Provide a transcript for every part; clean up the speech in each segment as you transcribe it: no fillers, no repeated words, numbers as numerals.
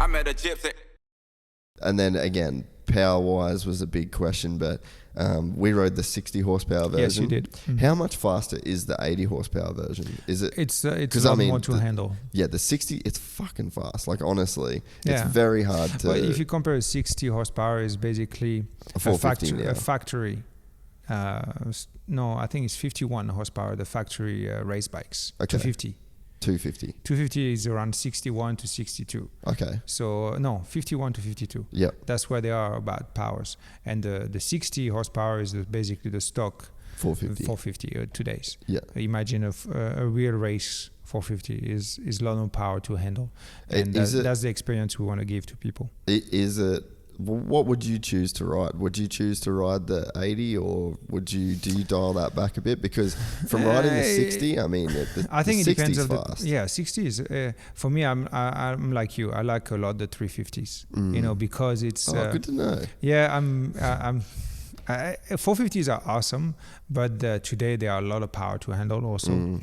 I met a gypsy. And then again, power-wise was a big question, but we rode the 60 horsepower version. Yes, you did. How much faster is the 80 horsepower version? Is it? It's a lot more to handle. Yeah, the 60, it's fucking fast. Like, honestly, Yeah. it's very hard to... But if you compare 60 horsepower is basically a factory. No, I think it's 51 horsepower, the factory race bikes. Okay. 250. 250 is around 61 to 62. Okay. So, no, 51 to 52. Yep. That's where they are about powers. And the 60 horsepower is basically the stock 450 today's. Yeah. Imagine a real race 450 is a lot of power to handle. And that's the experience we want to give to people. What would you choose to ride? Would you choose to ride the 80 or do you dial that back a bit? Because from riding the 60, I mean, I think it depends on fast. 60 is for me. I'm like you. I like a lot the 350s. You know, because it's good to know. Yeah, 450s are awesome, but today there are a lot of power to handle also.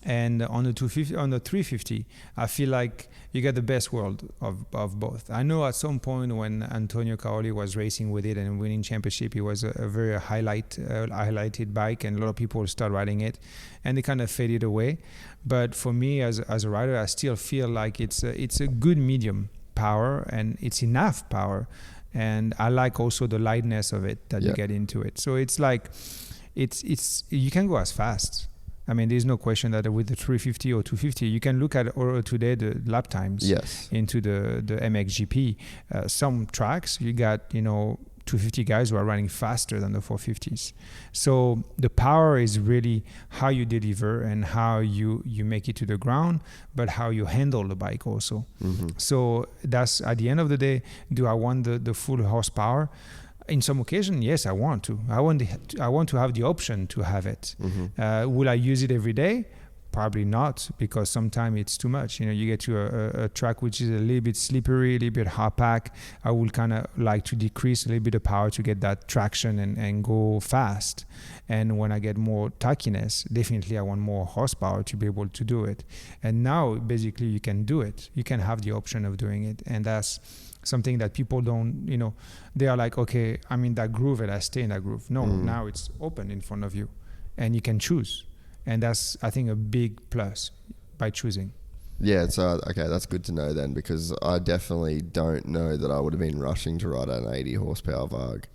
And on the 350, I feel like you get the best world of both. I know at some point when Antonio Caoli was racing with it and winning championship, it was a very highlighted bike, and a lot of people start riding it, and they kind of faded away. But for me, as a rider, I still feel like it's a good medium power, and it's enough power. And I like also the lightness of it that you get into it. So it's like, it's you can go as fast. I mean, there's no question that with the 350 or 250, you can look at today the lap times into the MXGP. Some tracks, you got, 250 guys who are running faster than the 450s. So the power is really how you deliver and how you make it to the ground, but how you handle the bike also. So that's, at the end of the day, do I want the full horsepower? In some occasion, yes, I want to. I want to have the option to have it. Will I use it every day? Probably not, because sometimes it's too much. You get to a track which is a little bit slippery, a little bit hard pack. I would kind of like to decrease a little bit of power to get that traction and go fast. And when I get more tackiness, definitely I want more horsepower to be able to do it. And now, basically, you can do it. You can have the option of doing it. And that's something that people don't, they are like, okay, I'm in that groove and I stay in that groove. No, now it's open in front of you and you can choose. And that's, I think, a big plus by choosing. Yeah, so okay, that's good to know then, because I definitely don't know that I would have been rushing to ride an 80 horsepower VARG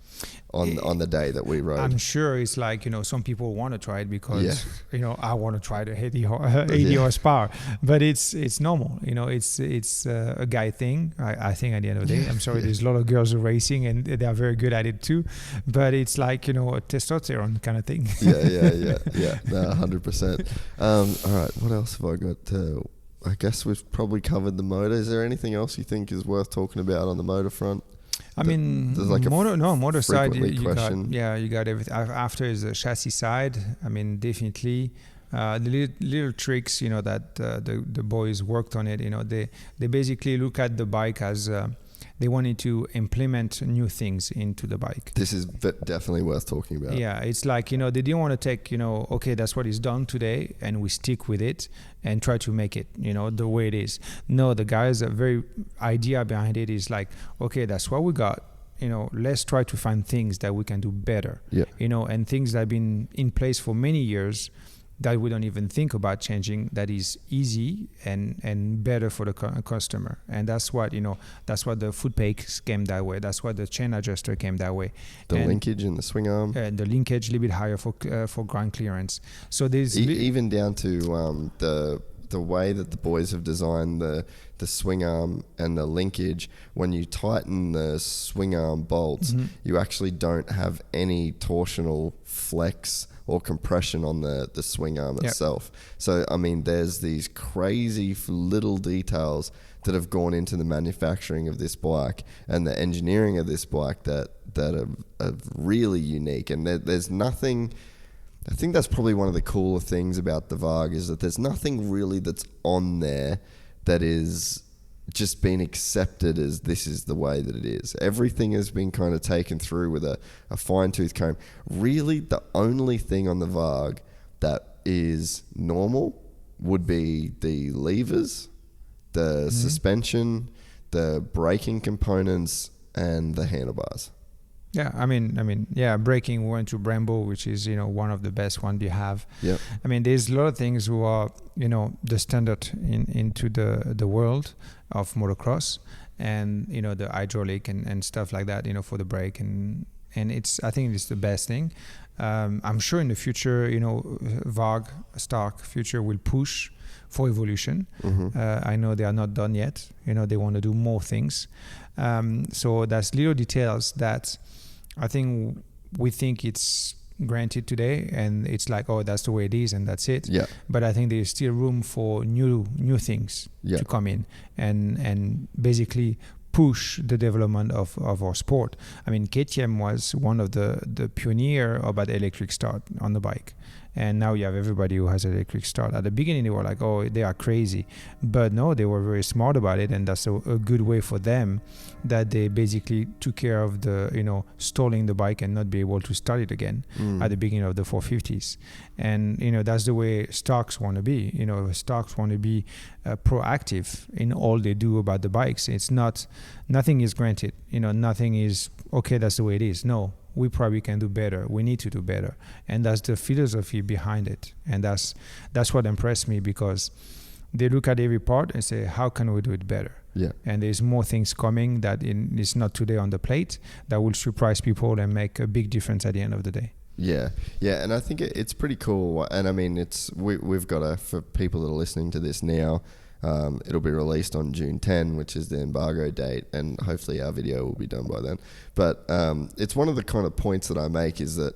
on the day that we rode. I'm sure it's like, some people want to try it because, I want to try the 80 horsepower, but it's normal, it's a guy thing. I think at the end of the day, I'm sorry, there's a lot of girls racing and they are very good at it too, but it's like, a testosterone kind of thing. Yeah, no, 100%. All right, what else have I got? I guess we've probably covered the motor. Is there anything else you think is worth talking about on the motor front? I mean, like motor side, you question. got everything. After is the chassis side. I mean, definitely the little tricks, that the boys worked on it. They basically look at the bike as they wanted to implement new things into the bike. This is definitely worth talking about. Yeah, it's like, they didn't want to take, okay, that's what is done today, and we stick with it and try to make it, the way it is. No, the guys, very idea behind it is like, okay, that's what we got. Let's try to find things that we can do better. Yeah. And things that have been in place for many years that we don't even think about changing, that is easy and better for the customer. And that's what, that's what the foot pegs came that way. That's why the chain adjuster came that way. The linkage and the swing arm. The linkage a little bit higher for ground clearance. So there's... even down to the way that the boys have designed the swing arm and the linkage. When you tighten the swing arm bolts, you actually don't have any torsional flex or compression on the swing arm itself. So, I mean, there's these crazy little details that have gone into the manufacturing of this bike and the engineering of this bike that are really unique. And there's nothing... I think that's probably one of the cooler things about the VARG is that there's nothing really that's on there that is just been accepted as this is the way that it is. Everything has been kind of taken through with a fine-tooth comb. Really, the only thing on the VARG that is normal would be the levers, the suspension, the braking components and the handlebars. Yeah, I mean, braking, we went to Brembo, which is, one of the best ones you have. Yeah. I mean, there's a lot of things who are, the standard into the world of motocross, and, the hydraulic and stuff like that, for the brake. And I think it's the best thing. I'm sure in the future, VARG, Stark Future will push for evolution. I know they are not done yet. They want to do more things. So there's little details that I think we think it's granted today, and it's like, oh, that's the way it is, and that's it. Yeah. But I think there's still room for new things to come in and basically push the development of our sport. I mean, KTM was one of the pioneer about electric start on the bike. And now you have everybody who has an electric start. At the beginning, they were like, oh, they are crazy. But no, they were very smart about it. And that's a good way for them, that they basically took care of the, stalling the bike and not be able to start it again at the beginning of the 450s. And, that's the way Starks want to be. Starks want to be proactive in all they do about the bikes. It's nothing is granted. Nothing is, okay, that's the way it is. No. We probably can do better. We need to do better. And that's the philosophy behind it. And that's what impressed me, because they look at every part and say, how can we do it better? Yeah. And there's more things coming that is not today on the plate that will surprise people and make a big difference at the end of the day. Yeah. Yeah. And I think it's pretty cool. And I mean, we've got for people that are listening to this now, it'll be released on June 10, which is the embargo date, and hopefully our video will be done by then. But it's one of the kind of points that I make is that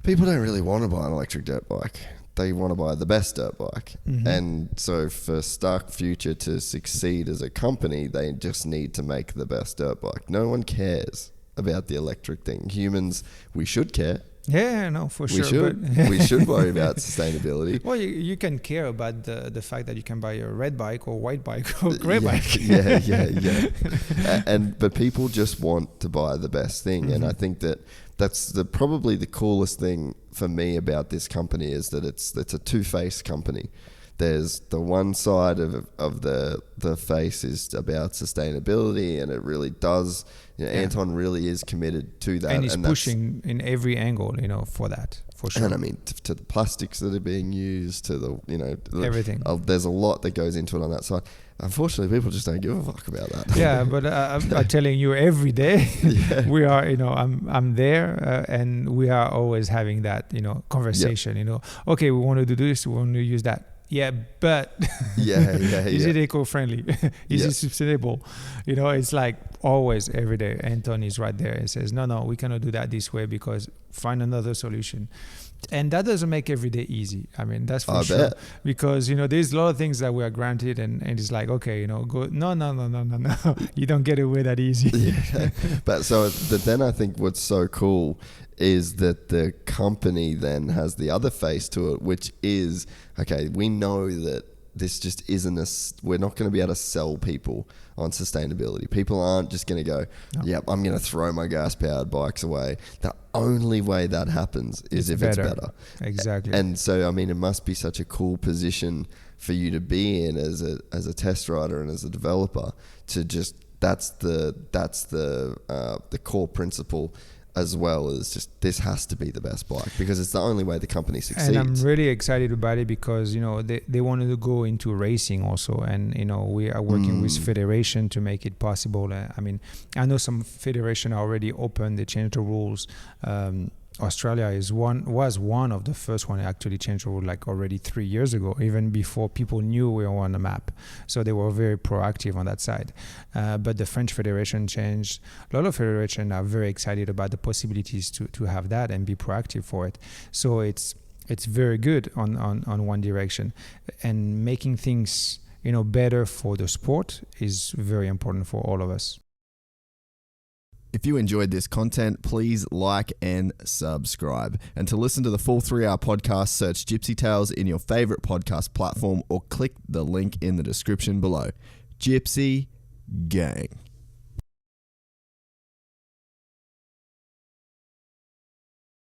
people don't really want to buy an electric dirt bike. They want to buy the best dirt bike. And so for Stark Future to succeed as a company, they just need to make the best dirt bike. No one cares about the electric thing. Humans, we should care. Yeah, no, for sure. We should worry about sustainability. Well, you can care about the fact that you can buy a red bike or white bike or grey bike. Yeah. But people just want to buy the best thing, and I think that's probably the coolest thing for me about this company is that it's a two-faced company. There's the one side of the face is about sustainability, and it really does. Anton really is committed to that, and he's pushing in every angle, for that, for sure. And I mean, to the plastics that are being used, to the everything. There's a lot that goes into it on that side. Unfortunately, people just don't give a fuck about that. Yeah, but I'm telling you, every day we are, I'm there, and we are always having that, conversation. Yep. Okay, we want to do this, we want to use that. Yeah, but is it eco-friendly? Is it sustainable? It's like always, every day, Anton is right there and says, no, we cannot do that this way, because find another solution. And that doesn't make every day easy. I mean, that's for sure. Bet. Because, there's a lot of things that we are granted, and it's like, okay, go, no. You don't get away that easy. Yeah. But then I think what's so cool is that the company then has the other face to it, which is, okay, we know that this just isn't we're not going to be able to sell people on sustainability. People aren't just going to go, yep, I'm going to throw my gas-powered bikes away. The only way that happens is if it's better. Exactly. And so, I mean, it must be such a cool position for you to be in as a test rider and as a developer to just, that's the core principle, as well as just this has to be the best bike, because it's the only way the company succeeds. And I'm really excited about it because they wanted to go into racing also, and we are working with federation to make it possible. I mean, I know some federation are already open. They changed the rules. Australia was one of the first one to actually change the rule, like already 3 years ago, even before people knew we were on the map. So they were very proactive on that side. But the French Federation changed. A lot of federations are very excited about the possibilities to have that and be proactive for it. So it's very good on one direction, and making things better for the sport is very important for all of us. If you enjoyed this content, please like and subscribe. And to listen to the full 3-hour podcast, search Gypsy Tales in your favorite podcast platform or click the link in the description below. Gypsy Gang.